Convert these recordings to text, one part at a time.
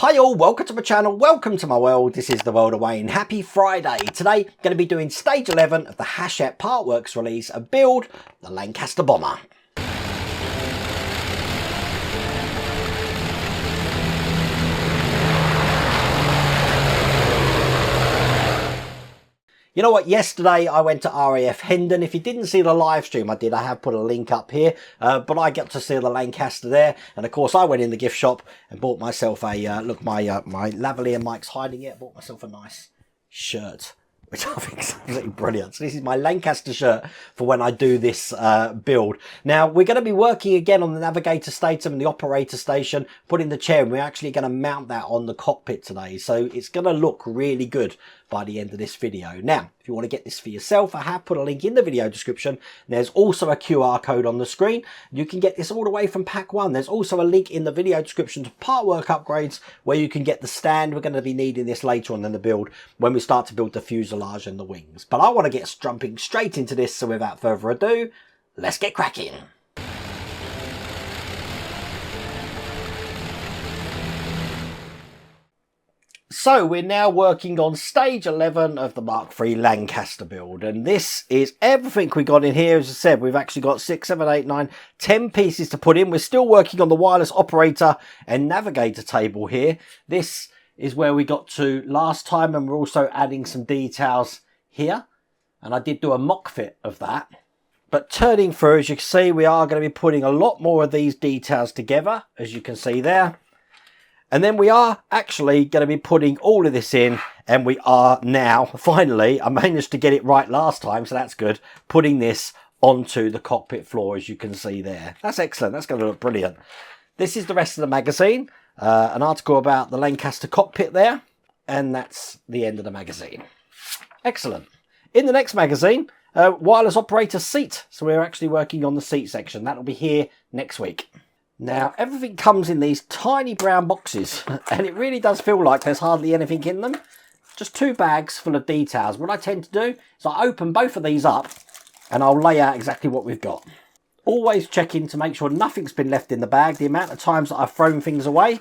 Hi all, welcome to my channel, welcome to my world. This is the world of Wayne. Happy Friday. Today, going to be doing stage 11 of the Hachette Partworks release and build the Lancaster bomber. You know what, yesterday I went to RAF Hendon. If you didn't see the live stream I did, I have put a link up here. But I got to see the Lancaster there. And of course I went in the gift shop and bought myself a, look, my lavalier Mike's hiding it. I bought myself a nice shirt, which I think is absolutely brilliant. So this is my Lancaster shirt for when I do this build. Now, we're going to be working again on the Navigator station and the operator station, putting the chair in. We're actually going to mount that on the cockpit today. So it's going to look really good by the end of this video. Now, if you want to get this for yourself, I have put a link in the video description. There's also a QR code on the screen. You can get this all the way from pack 1. There's also a link in the video description to Partwork Upgrades where you can get the stand. We're going to be needing this later on in the build when we start to build the fuselage and the wings. But I want to get jumping straight into this, so without further ado, let's get cracking. So we're now working on stage 11 of the B.III Lancaster build, and this is everything we got in here. As I said, we've actually got 6, 7, 8, 9, 10 pieces to put in. We're still working on the wireless operator and navigator table here. This is where we got to last time, and we're also adding some details here, and I did do a mock fit of that. But turning through, as you can see, we are going to be putting a lot more of these details together, as you can see there. And then we are actually going to be putting all of this in, and we are now, finally, I managed to get it right last time, so that's good, putting this onto the cockpit floor, as you can see there. That's excellent. That's going to look brilliant. This is the rest of the magazine, an article about the Lancaster cockpit there, and that's the end of the magazine. Excellent. In the next magazine, wireless operator seat. So we're actually working on the seat section. That'll be here next week. Now, everything comes in these tiny brown boxes, and it really does feel like there's hardly anything in them. Just 2 bags full of details. What I tend to do is I open both of these up, and I'll lay out exactly what we've got. Always checking to make sure nothing's been left in the bag. The amount of times that I've thrown things away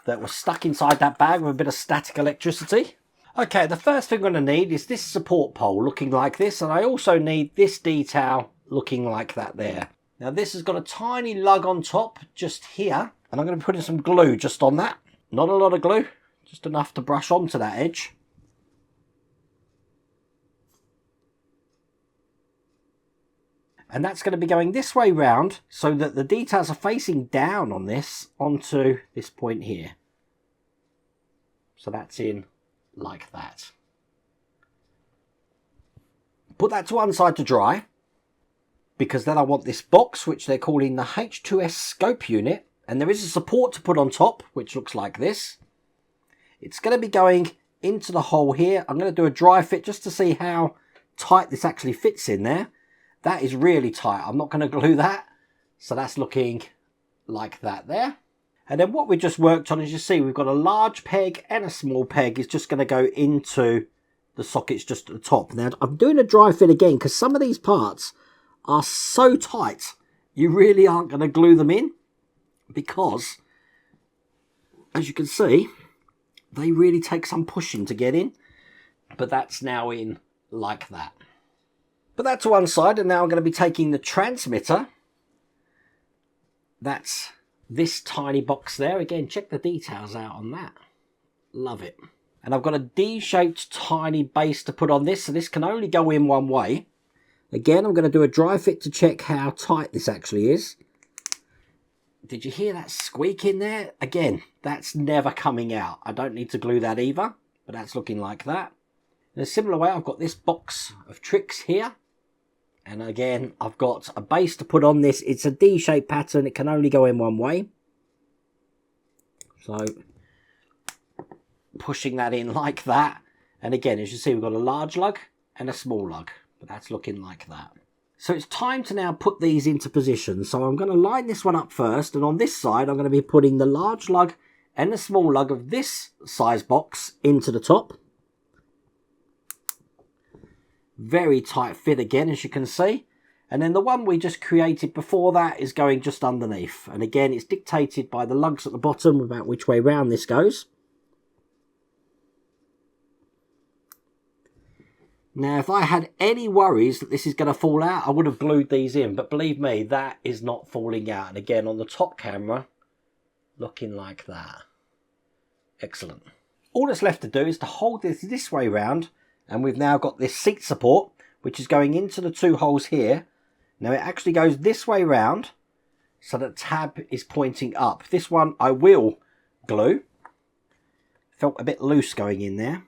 that were stuck inside that bag with a bit of static electricity. Okay, the first thing I'm going to need is this support pole looking like this, and I also need this detail looking like that there. Now this has got a tiny lug on top just here, and I'm going to be putting some glue just on that. Not a lot of glue, just enough to brush onto that edge. And that's going to be going this way round so that the details are facing down on this onto this point here. So that's in like that. Put that to one side to dry, because then I want this box, which they're calling the H2S scope unit, and there is a support to put on top, which looks like this. It's going to be going into the hole here. I'm going to do a dry fit just to see how tight this actually fits in there. That is really tight. I'm not going to glue that. So that's looking like that there. And then what we just worked on, as you see, we've got a large peg and a small peg. It's just going to go into the sockets just at the top. Now, I'm doing a dry fit again because some of these parts are so tight you really aren't going to glue them in, because as you can see they really take some pushing to get in. But that's now in like that. Put that to one side, and now I'm going to be taking the transmitter. That's this tiny box there. Again, check the details out on that. Love it. And I've got a D-shaped tiny base to put on this, so this can only go in one way. Again, I'm going to do a dry fit to check how tight this actually is. Did you hear that squeak in there? Again, that's never coming out. I don't need to glue that either, but that's looking like that. In a similar way, I've got this box of tricks here. And again, I've got a base to put on this. It's a D-shaped pattern. It can only go in one way. So, pushing that in like that. And again, as you see, we've got a large lug and a small lug. But that's looking like that. So it's time to now put these into position. So I'm going to line this one up first. And on this side, I'm going to be putting the large lug and the small lug of this size box into the top. Very tight fit again, as you can see. And then the one we just created before that is going just underneath. And again, it's dictated by the lugs at the bottom about which way round this goes. Now, if I had any worries that this is going to fall out, I would have glued these in. But believe me, that is not falling out. And again, on the top camera, looking like that. Excellent. All that's left to do is to hold this way round. And we've now got this seat support, which is going into the 2 holes here. Now, it actually goes this way round, so the tab is pointing up. This one I will glue. Felt a bit loose going in there.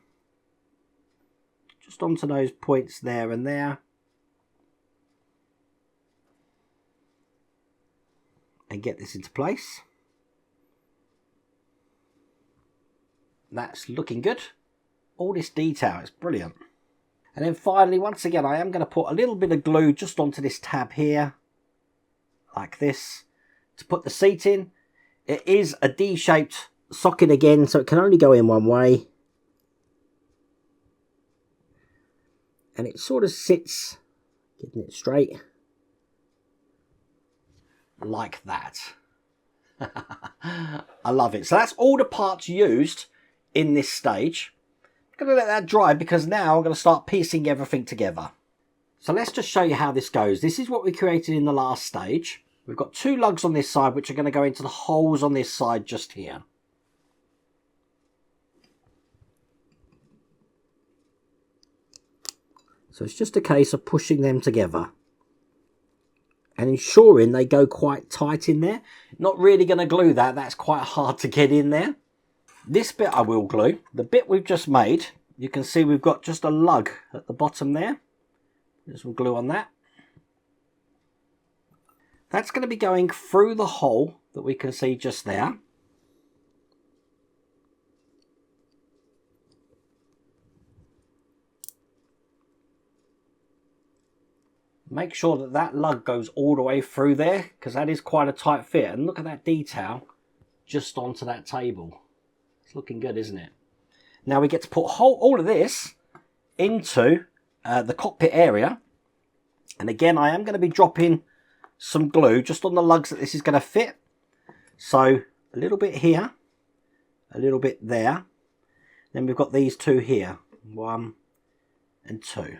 Just onto those points there and there. And get this into place. That's looking good. All this detail is brilliant. And then finally, once again, I am going to put a little bit of glue just onto this tab here. Like this. To put the seat in. It is a D-shaped socket again, so it can only go in one way. And it sort of sits, getting it straight, like that. I love it. So that's all the parts used in this stage. I'm going to let that dry because now I'm going to start piecing everything together. So let's just show you how this goes. This is what we created in the last stage. We've got 2 lugs on this side, which are going to go into the holes on this side just here. So it's just a case of pushing them together and ensuring they go quite tight in there. Not really going to glue that. That's quite hard to get in there. This bit I will glue. The bit we've just made, you can see we've got just a lug at the bottom there. There's some glue on that. That's going to be going through the hole that we can see just there. Make sure that that lug goes all the way through there, because that is quite a tight fit. And look at that detail just onto that table. It's looking good, isn't it? Now we get to put all of this into the cockpit area. And again, I am going to be dropping some glue just on the lugs that this is going to fit. So a little bit here, a little bit there. Then we've got these 2 here, 1 and 2.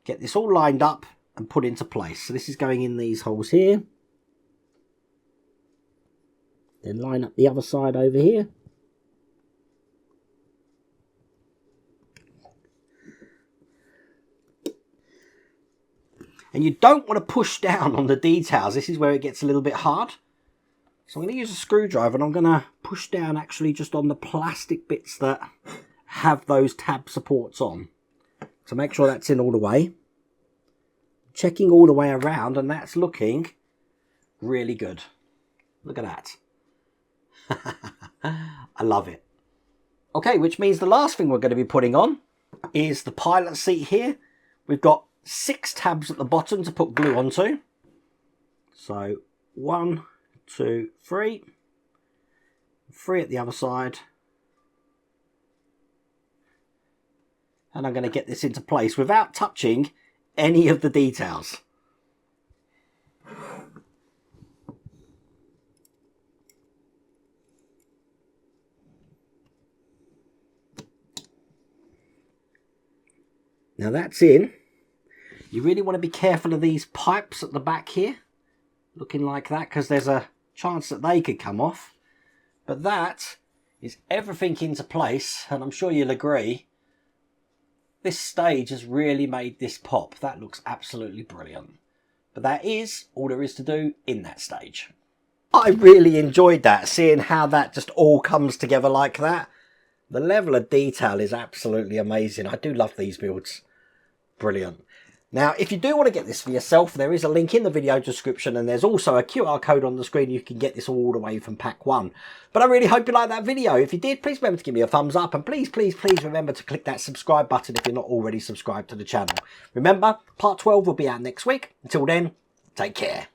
Get this all lined up and put into place. So this is going in these holes here. Then line up the other side over here. And you don't want to push down on the details. This is where it gets a little bit hard. So I'm going to use a screwdriver and I'm going to push down actually just on the plastic bits that have those tab supports on. So make sure that's in all the way. Checking all the way around, and that's looking really good. Look at that. I love it. Okay, which means the last thing we're going to be putting on is the pilot seat here. We've got 6 tabs at the bottom to put glue onto. So 1, 2, 3. 3 at the other side. And I'm going to get this into place without touching any of the details. Now that's in. You really want to be careful of these pipes at the back here, looking like that, because there's a chance that they could come off. But that is everything into place, and I'm sure you'll agree, this stage has really made this pop. That looks absolutely brilliant. But that is all there is to do in that stage. I really enjoyed that, seeing how that just all comes together like that. The level of detail is absolutely amazing. I do love these builds. Brilliant. Now, if you do want to get this for yourself, there is a link in the video description, and there's also a QR code on the screen. You can get this all the way from pack 1. But I really hope you liked that video. If you did, please remember to give me a thumbs up, and please, please, please remember to click that subscribe button if you're not already subscribed to the channel. Remember, part 12 will be out next week. Until then, take care.